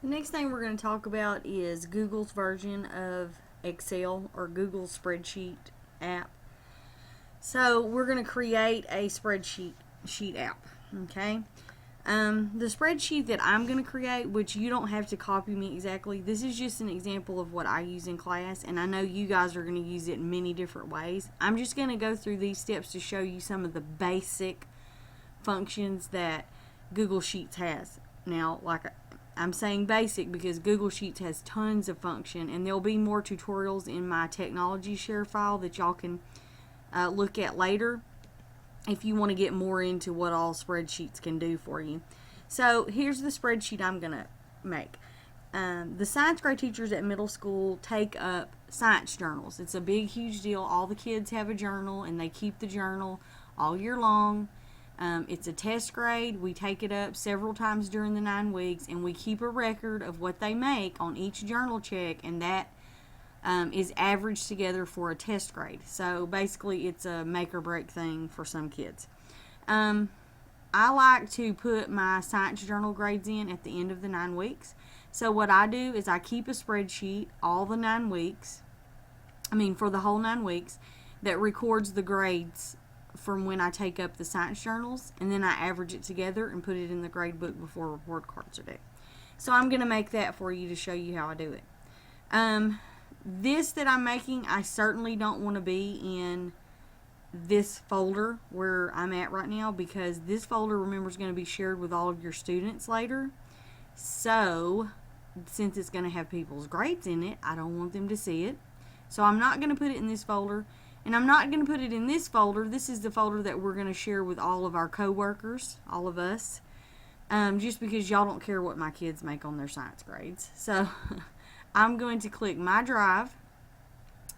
The next thing we're going to talk about is Google's version of Excel or Google Spreadsheet app. So we're going to create a spreadsheet app. Okay. The spreadsheet that I'm going to create, which you don't have to copy me exactly, this is just an example of what I use in class, and I know you guys are going to use it in many different ways. I'm just going to go through these steps to show you some of the basic functions that Google Sheets has. Now, like I'm saying basic because Google Sheets has tons of function, and there'll be more tutorials in my technology share file that y'all can look at later if you want to get more into what all spreadsheets can do for you. So here's the spreadsheet I'm going to make. The science grade teachers at middle school take up science journals. It's a big, huge deal. All the kids have a journal, and they keep the journal all year long. It's a test grade. We take it up several times during the 9 weeks, and we keep a record of what they make on each journal check, and that is averaged together for a test grade. So basically, it's a make or break thing for some kids. I like to put my science journal grades in at the end of the 9 weeks. So what I do is I keep a spreadsheet all the 9 weeks, for the whole 9 weeks, that records the grades from when I take up the science journals, and then I average it together and put it in the grade book before report cards are due. So I'm going to make that for you to show you how I do it. This that I'm making, I certainly don't want to be in this folder where I'm at right now, because this folder, remember, is going to be shared with all of your students later. So since it's going to have people's grades in it, I don't want them to see it. So I'm not going to put it in this folder, and I'm not going to put it in this folder. This is the folder that we're going to share with all of our coworkers, all of us, just because y'all don't care what my kids make on their science grades. So I'm going to click My Drive,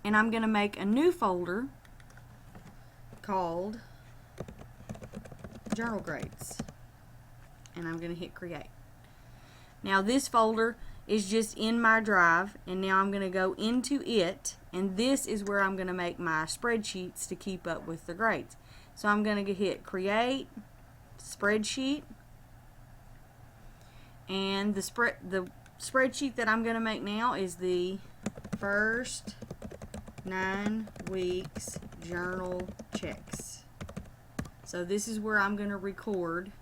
and I'm going to make a new folder called Journal Grades, and I'm going to hit Create. Now this folder is just in my drive, and now I'm going to go into it, and this is where I'm going to make my spreadsheets to keep up with the grades. So I'm going to hit Create Spreadsheet, and the spreadsheet that I'm going to make now is the first 9 weeks journal checks. So this is where I'm going to record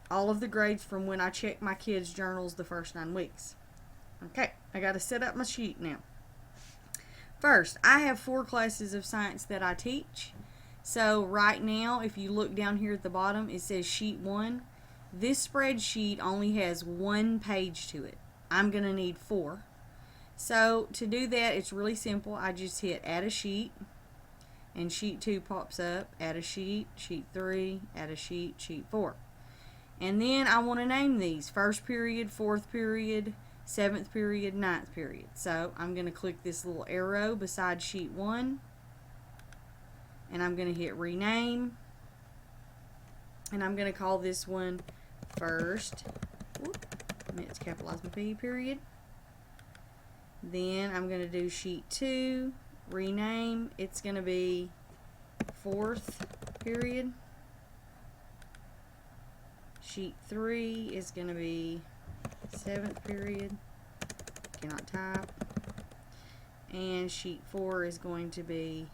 all of the grades from when I check my kids' journals the first 9 weeks. Okay, I got to set up my sheet now. First, I have 4 classes of science that I teach. So right now, if you look down here at the bottom, it says Sheet 1. This spreadsheet only has 1 page to it. I'm going to need 4. So to do that, it's really simple. I just hit Add a Sheet, and Sheet 2 pops up. Add a Sheet, Sheet 3, Add a Sheet, Sheet 4. And then I want to name these: first period, fourth period, 7th period, 9th period. So I'm going to click this little arrow beside Sheet 1, and I'm going to hit Rename, and I'm going to call this one First, I meant to capitalize my P, period. Then I'm going to do Sheet 2, rename, it's going to be 4th period. Sheet 3 is going to be 7th period, cannot type. And Sheet 4 is going to be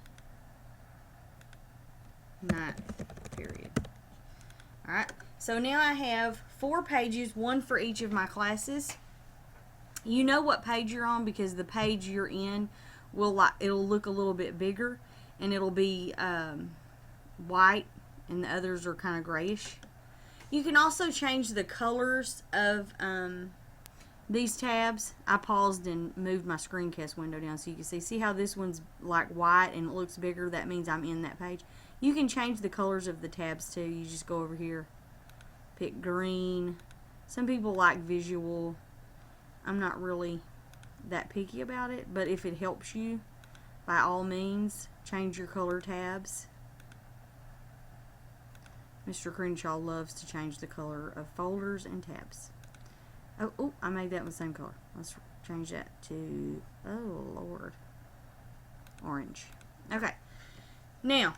9th period. Alright, so now I have 4 pages, 1 for each of my classes. You know what page you're on because the page you're in it'll look a little bit bigger, and it'll be white, and the others are kind of grayish. You can also change the colors of these tabs. I paused and moved my screencast window down so you can see how this one's like white and it looks bigger. That means I'm in that page. You can change the colors of the tabs too. You just go over here, pick green. Some people like visual. I'm not really that picky about it, but if it helps you, by all means, change your color tabs. Mr. Crenshaw loves to change the color of folders and tabs. Oh, I made that the same color. Let's change that to, oh Lord, orange. Okay. Now,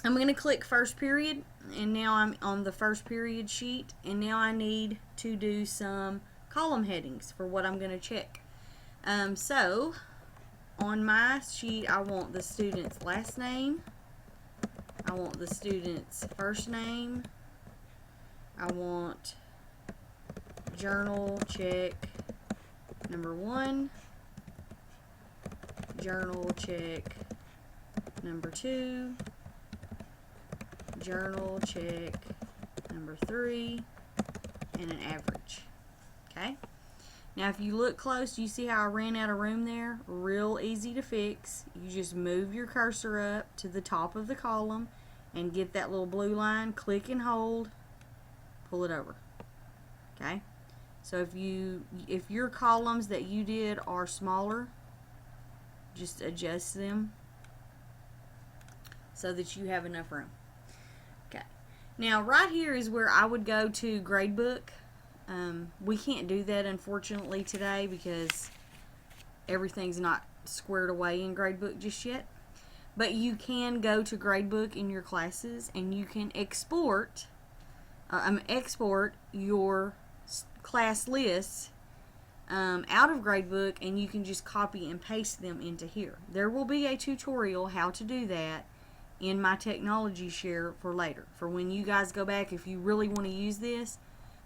I'm going to click first period, and now I'm on the first period sheet, and now I need to do some column headings for what I'm going to check. So on my sheet, I want the student's last name, I want the student's first name, I want journal check number 1, journal check number 2, journal check number 3, and an average. Okay? Now if you look close, you see how I ran out of room there? Real easy to fix. You just move your cursor up to the top of the column and get that little blue line, click and hold, pull it over. Okay? So if your columns that you did are smaller, just adjust them so that you have enough room. Okay. Now right here is where I would go to gradebook. We can't do that unfortunately today because everything's not squared away in gradebook just yet. But you can go to gradebook in your classes and you can export your class lists out of gradebook, and you can just copy and paste them into here. There will be a tutorial how to do that in my technology share for later. For when you guys go back, if you really want to use this,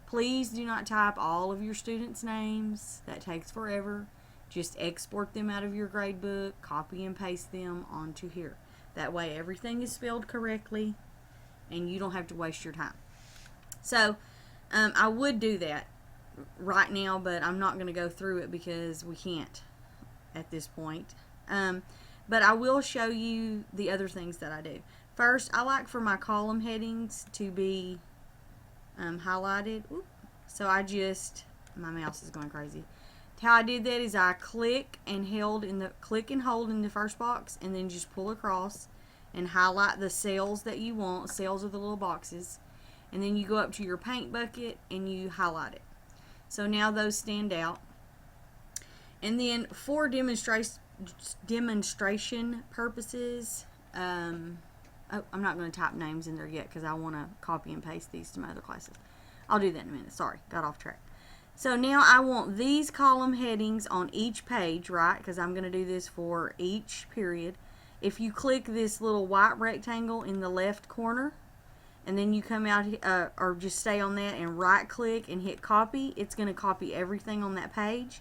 please do not type all of your students' names. That takes forever. Just export them out of your gradebook, copy and paste them onto here. That way everything is spelled correctly and you don't have to waste your time. So I would do that right now, but I'm not going to go through it because we can't at this point. But I will show you the other things that I do. First, I like for my column headings to be highlighted. Ooh. So my mouse is going crazy. How I did that is I click and hold in the first box, and then just pull across and highlight the cells that you want. Cells are the little boxes. And then you go up to your paint bucket and you highlight it. So now those stand out. And then for demonstration purposes, I'm not going to type names in there yet because I want to copy and paste these to my other classes. I'll do that in a minute. Sorry, got off track. So now I want these column headings on each page, right? Because I'm going to do this for each period. If you click this little white rectangle in the left corner, and then you come out or just stay on that and right click and hit copy, it's going to copy everything on that page.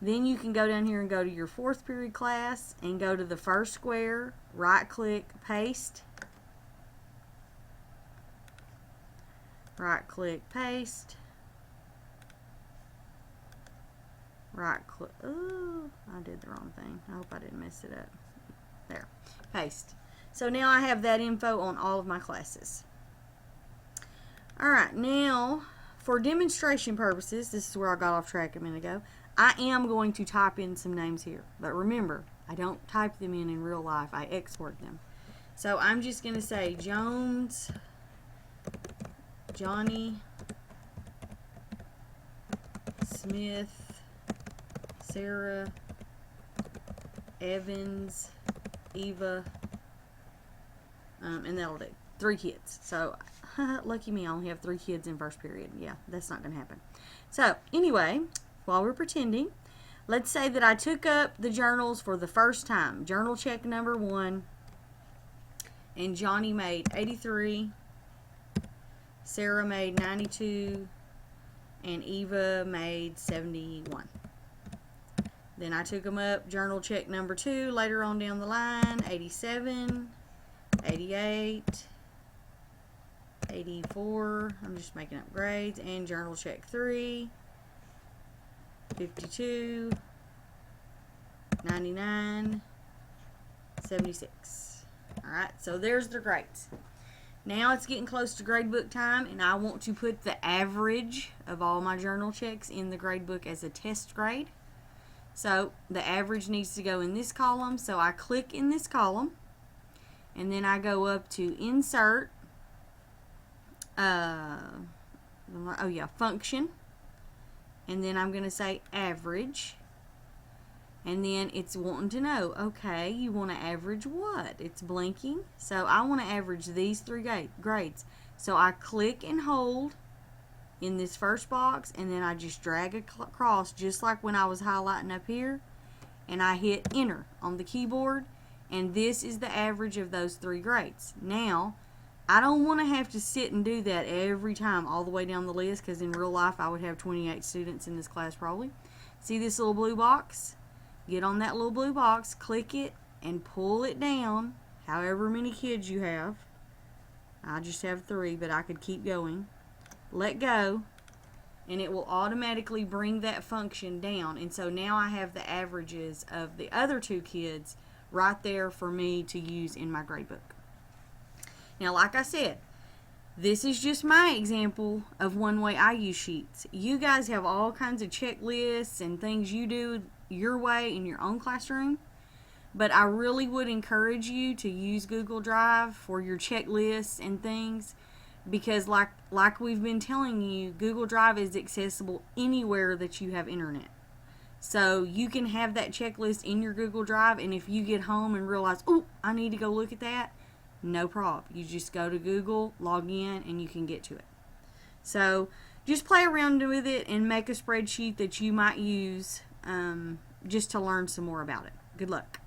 Then you can go down here and go to your 4th period class and go to the first square, right click, paste, right click, paste, right click, oh, I did the wrong thing. I hope I didn't mess it up. There, paste. So now I have that info on all of my classes. Alright, now for demonstration purposes, this is where I got off track a minute ago, I am going to type in some names here. But remember, I don't type them in real life, I export them. So I'm just going to say Jones, Johnny, Smith, Sarah, Evans, Eva, and that'll do. 3 kids. So lucky me, I only have 3 kids in first period. Yeah, that's not going to happen. So anyway, while we're pretending, let's say that I took up the journals for the first time. Journal check number 1, and Johnny made 83, Sarah made 92, and Eva made 71. Then I took them up, journal check number 2 later on down the line, 87, 88, 84, I'm just making up grades, and journal check 3, 52, 99, 76. Alright, so there's the grades. Now it's getting close to gradebook time, and I want to put the average of all my journal checks in the gradebook as a test grade. So the average needs to go in this column, so I click in this column, and then I go up to insert, function, and then I'm going to say average, And then it's wanting to know, okay, you want to average what? It's blinking. So I want to average these three grades. So I click and hold in this first box, and then I just drag across just like when I was highlighting up here, and I hit enter on the keyboard, and this is the average of those three grades. Now, I don't want to have to sit and do that every time all the way down the list, because in real life I would have 28 students in this class probably. See this little blue box? Get on that little blue box, click it, and pull it down, however many kids you have. I just have 3, but I could keep going. Let go, and it will automatically bring that function down. And so now I have the averages of the other 2 kids right there for me to use in my gradebook. Now, like I said, this is just my example of one way I use sheets. You guys have all kinds of checklists and things you do your way in your own classroom, but I really would encourage you to use Google Drive for your checklists and things, because like we've been telling you, Google Drive is accessible anywhere that you have internet. So you can have that checklist in your Google Drive, and if you get home and realize, oh, I need to go look at that, no problem. You just go to Google, log in, and you can get to it. So just play around with it and make a spreadsheet that you might use just to learn some more about it. Good luck.